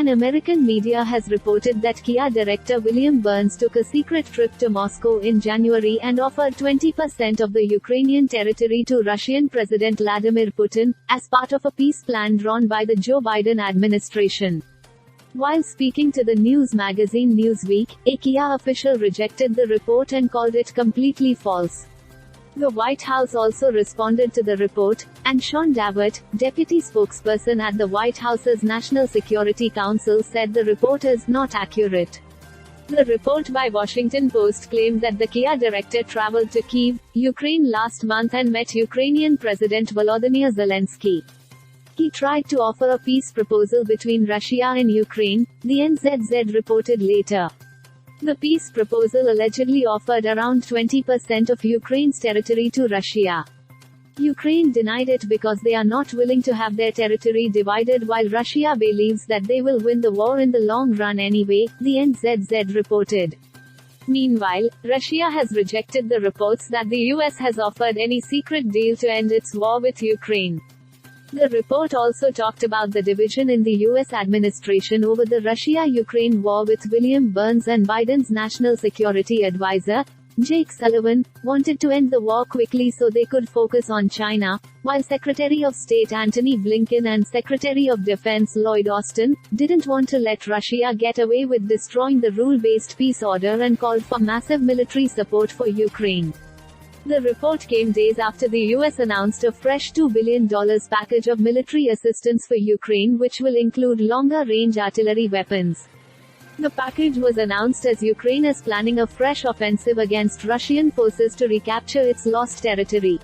An American media has reported that Kia director William Burns took a secret trip to Moscow in January and offered 20% of the Ukrainian territory to Russian President Vladimir Putin, as part of a peace plan drawn by the Joe Biden administration. While speaking to the news magazine Newsweek, a Kia official rejected the report and called it completely false. The White House also responded to the report, and Sean Davitt, deputy spokesperson at the White House's National Security Council, said the report is not accurate. The report by Washington Post claimed that the Kia director traveled to Kyiv, Ukraine last month and met Ukrainian President Volodymyr Zelensky. He tried to offer a peace proposal between Russia and Ukraine, the NZZ reported later. The peace proposal allegedly offered around 20% of Ukraine's territory to Russia. Ukraine denied it because they are not willing to have their territory divided, while Russia believes that they will win the war in the long run anyway, the NZZ reported. Meanwhile, Russia has rejected the reports that the US has offered any secret deal to end its war with Ukraine. The report also talked about the division in the U.S. administration over the Russia-Ukraine war, with William Burns and Biden's national security advisor, Jake Sullivan, wanted to end the war quickly so they could focus on China, while Secretary of State Antony Blinken and Secretary of Defense Lloyd Austin didn't want to let Russia get away with destroying the rule-based peace order and called for massive military support for Ukraine. The report came days after the US announced a fresh $2 billion package of military assistance for Ukraine, which will include longer-range artillery weapons. The package was announced as Ukraine is planning a fresh offensive against Russian forces to recapture its lost territory.